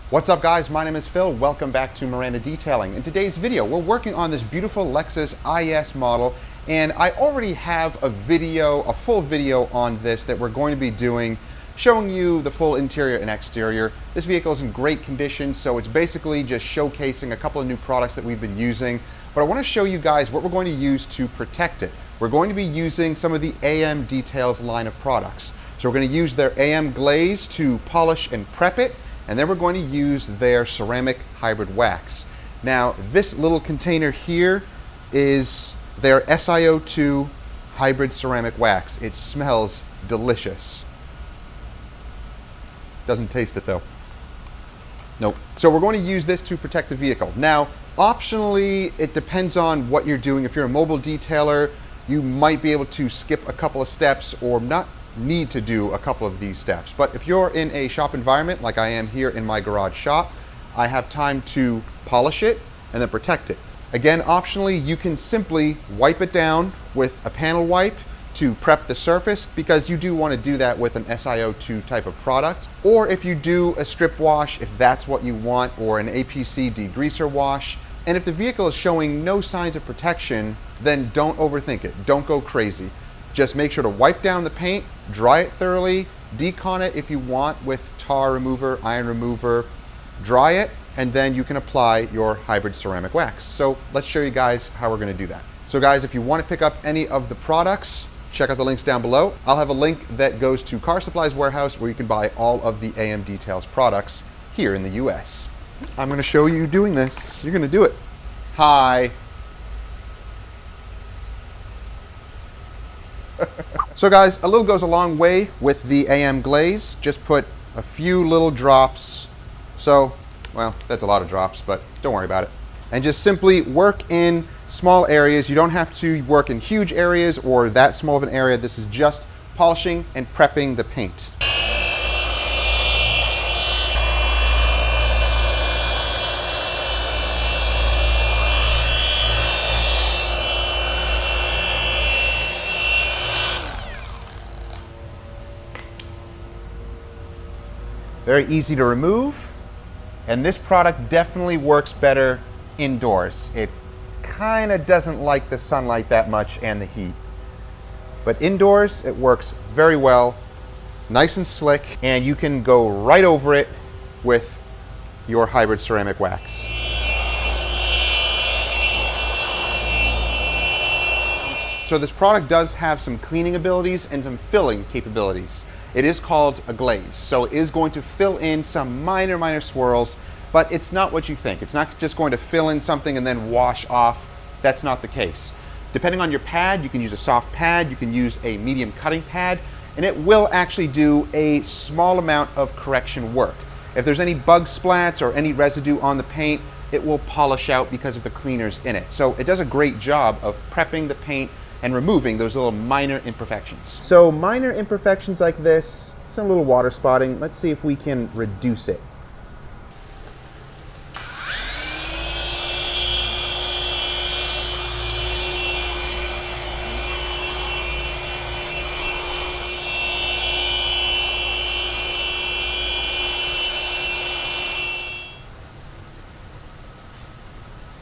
What's up guys, my name is Phil. Welcome back to Miranda Detailing. In today's video, we're working on this beautiful Lexus IS model, and I already have a full video on this that we're going to be doing, showing you the full interior and exterior. This vehicle is in great condition, so it's basically just showcasing a couple of new products that we've been using, but I want to show you guys what we're going to use to protect it. We're going to be using some of the AM Details line of products. So we're going to use their AM Glaze to polish and prep it, and then we're going to use their ceramic hybrid wax. Now, this little container here is their SiO2 hybrid ceramic wax. It smells delicious. Doesn't taste it though. Nope. So we're going to use this to protect the vehicle. Now, optionally, it depends on what you're doing. If you're a mobile detailer, you might be able to skip a couple of steps or not need to do a couple of these steps. But if you're in a shop environment like I am here in my garage shop, I have time to polish it and then protect it. Again, optionally, you can simply wipe it down with a panel wipe to prep the surface, because you do want to do that with an SiO2 type of product. Or if you do a strip wash, if that's what you want, or an APC degreaser wash. And if the vehicle is showing no signs of protection, then don't overthink it. Don't go crazy. Just make sure to wipe down the paint, dry it thoroughly, decon it if you want with tar remover, iron remover, dry it, and then you can apply your hybrid ceramic wax. So let's show you guys how we're going to do that. So guys, if you want to pick up any of the products, check out the links down below. I'll have a link that goes to Car Supplies Warehouse where you can buy all of the AM Details products here in the US. I'm going to show you doing this. You're going to do it. Hi. So guys, a little goes a long way with the AM Glaze. Just put a few little drops. So, well, that's a lot of drops, but don't worry about it. And just simply work in small areas. You don't have to work in huge areas or that small of an area. This is just polishing and prepping the paint. Very easy to remove, and this product definitely works better indoors. It kind of doesn't like the sunlight that much and the heat. But indoors, it works very well, nice and slick, and you can go right over it with your hybrid ceramic wax. So this product does have some cleaning abilities and some filling capabilities. It is called a glaze, so it is going to fill in some minor swirls, but it's not what you think. It's not just going to fill in something and then wash off. That's not the case. Depending on your pad, you can use a soft pad, you can use a medium cutting pad, and it will actually do a small amount of correction work. If there's any bug splats or any residue on the paint, it will polish out because of the cleaners in it. So it does a great job of prepping the paint and removing those little minor imperfections. So minor imperfections like this, some little water spotting, let's see if we can reduce it.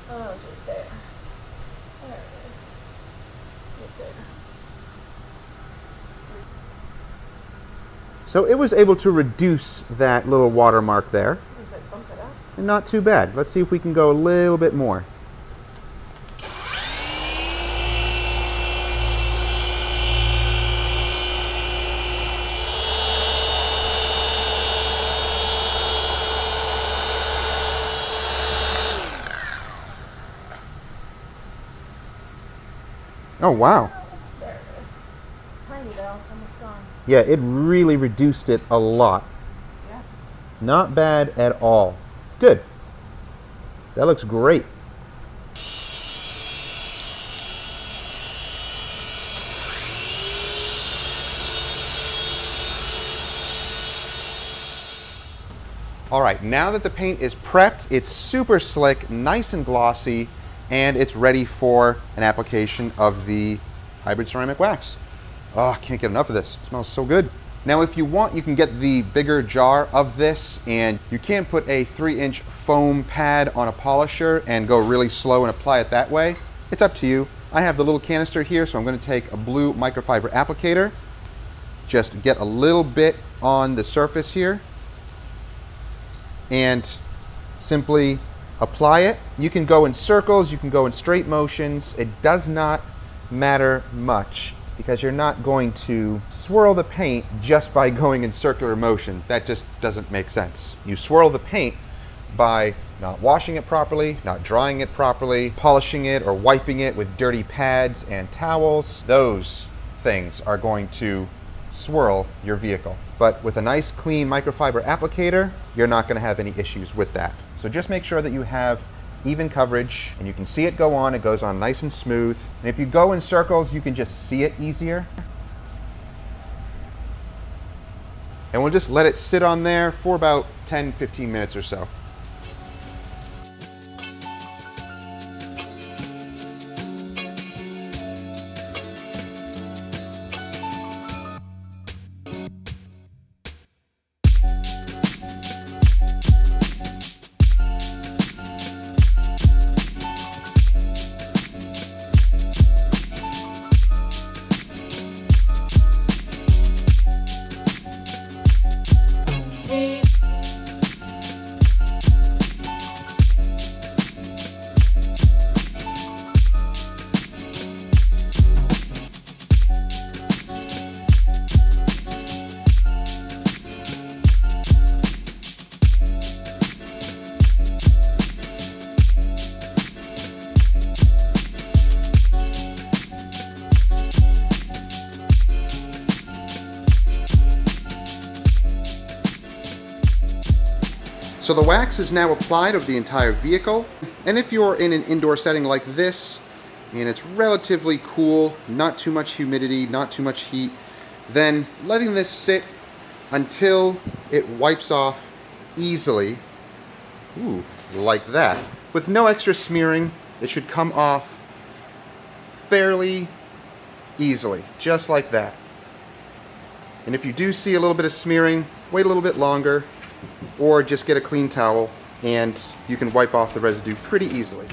Oh, it's right there. There it is. Right there. So it was able to reduce that little watermark there. If I bump it up. And not too bad. Let's see if we can go a little bit more. Oh, wow. There it is. It's tiny though, it's almost gone. Yeah, it really reduced it a lot. Yeah. Not bad at all. Good. That looks great. All right, now that the paint is prepped, it's super slick, nice and glossy, and it's ready for an application of the hybrid ceramic wax. Oh, I can't get enough of this. It smells so good. Now if you want, you can get the bigger jar of this, and you can put a 3-inch foam pad on a polisher and go really slow and apply it that way. It's up to you. I have the little canister here, so I'm going to take a blue microfiber applicator, just get a little bit on the surface here, and simply apply it. You can go in circles, you can go in straight motions. It does not matter much, because you're not going to swirl the paint just by going in circular motion. That just doesn't make sense. You swirl the paint by not washing it properly, not drying it properly, polishing it or wiping it with dirty pads and towels. Those things are going to swirl your vehicle. But with a nice clean microfiber applicator, you're not going to have any issues with that. So just make sure that you have even coverage, and you can see it go on. It goes on nice and smooth. And if you go in circles, you can just see it easier. And we'll just let it sit on there for about 10-15 minutes or so. So the wax is now applied over the entire vehicle, and if you're in an indoor setting like this, and it's relatively cool, not too much humidity, not too much heat, then letting this sit until it wipes off easily, like that. With no extra smearing, it should come off fairly easily, just like that. And if you do see a little bit of smearing, wait a little bit longer, or just get a clean towel and you can wipe off the residue pretty easily.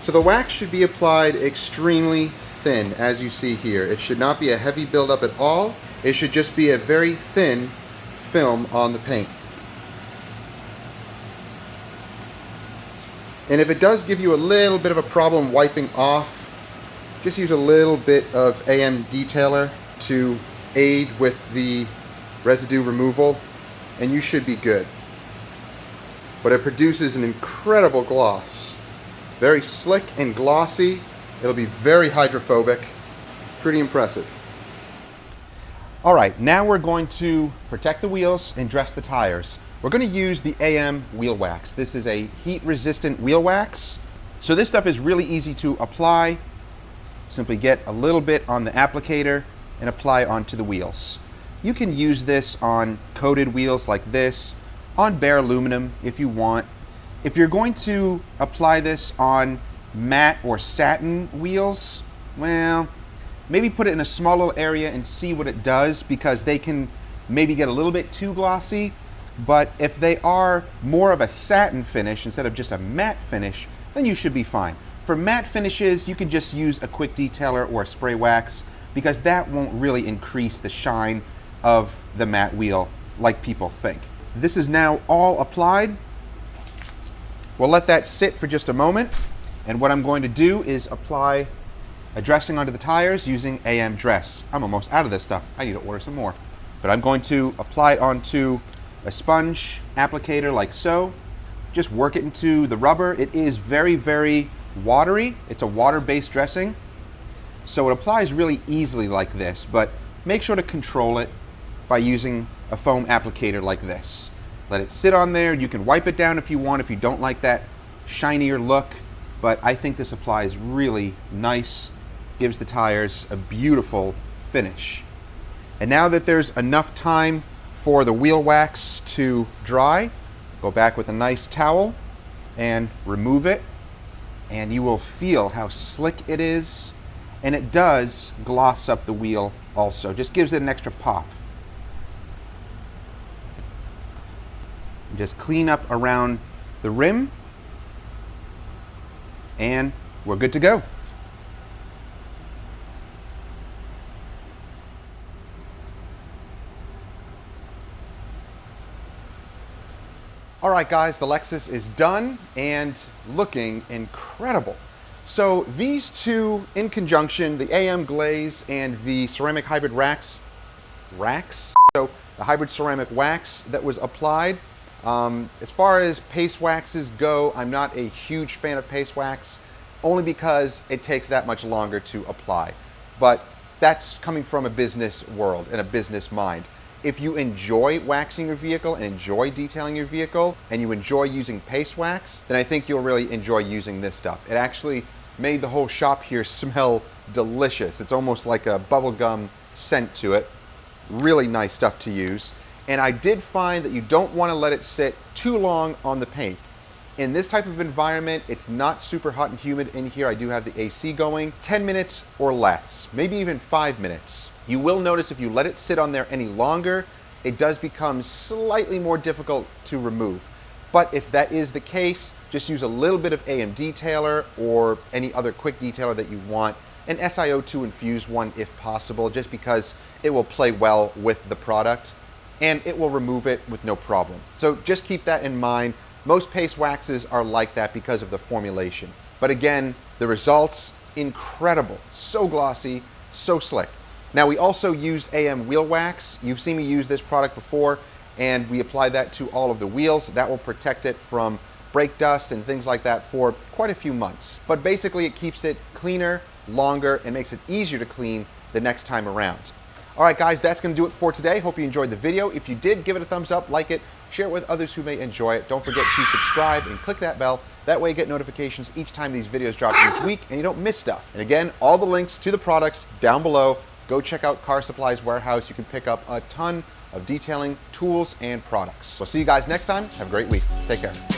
So the wax should be applied extremely thin, as you see here. It should not be a heavy buildup at all. It should just be a very thin film on the paint. And if it does give you a little bit of a problem wiping off, just use a little bit of AM Detailer to aid with the residue removal, and you should be good. But it produces an incredible gloss. Very slick and glossy. It'll be very hydrophobic. Pretty impressive. All right, now we're going to protect the wheels and dress the tires. We're going to use the AM wheel wax. This is a heat-resistant wheel wax. So this stuff is really easy to apply. Simply get a little bit on the applicator and apply onto the wheels. You can use this on coated wheels like this, on bare aluminum if you want. If you're going to apply this on matte or satin wheels, well, maybe put it in a small little area and see what it does, because they can maybe get a little bit too glossy. But if they are more of a satin finish instead of just a matte finish, then you should be fine. For matte finishes, you can just use a quick detailer or a spray wax, because that won't really increase the shine of the matte wheel like people think. This is now all applied. We'll let that sit for just a moment. And what I'm going to do is apply a dressing onto the tires using AM Dress. I'm almost out of this stuff. I need to order some more. But I'm going to apply it onto a sponge applicator like so. Just work it into the rubber. It is very, very watery. It's a water-based dressing. So it applies really easily like this, but make sure to control it by using a foam applicator like this. Let it sit on there. You can wipe it down if you want, if you don't like that shinier look. But I think this applies really nice gives the tires a beautiful finish. And now that there's enough time for the wheel wax to dry, go back with a nice towel and remove it, and you will feel how slick it is, and it does gloss up the wheel also, just gives it an extra pop. Just clean up around the rim, and we're good to go. All right, guys, the Lexus is done and looking incredible. So these two in conjunction, the AM Glaze and the ceramic hybrid racks, so the hybrid ceramic wax that was applied. As far as paste waxes go, I'm not a huge fan of paste wax, only because it takes that much longer to apply. But that's coming from a business world and a business mind. If you enjoy waxing your vehicle and enjoy detailing your vehicle and you enjoy using paste wax, then I think you'll really enjoy using this stuff. It actually made the whole shop here smell delicious. It's almost like a bubblegum scent to it. Really nice stuff to use. And I did find that you don't want to let it sit too long on the paint. In this type of environment, it's not super hot and humid in here. I do have the AC going. 10 minutes or less, maybe even 5 minutes. You will notice if you let it sit on there any longer, it does become slightly more difficult to remove. But if that is the case, just use a little bit of AM Detailer or any other quick detailer that you want, an SiO2 infused one if possible, just because it will play well with the product and it will remove it with no problem. So just keep that in mind. Most paste waxes are like that because of the formulation. But again, the results, incredible. So glossy, so slick. Now, we also used AM wheel wax. You've seen me use this product before, and we applied that to all of the wheels. That will protect it from brake dust and things like that for quite a few months. But basically, it keeps it cleaner, longer, and makes it easier to clean the next time around. All right, guys, that's going to do it for today. Hope you enjoyed the video. If you did, give it a thumbs up, like it, share it with others who may enjoy it. Don't forget to subscribe and click that bell. That way you get notifications each time these videos drop each week, and you don't miss stuff. And again, all the links to the products down below. Go check out Car Supplies Warehouse. You can pick up a ton of detailing tools and products. We'll see you guys next time. Have a great week. Take care.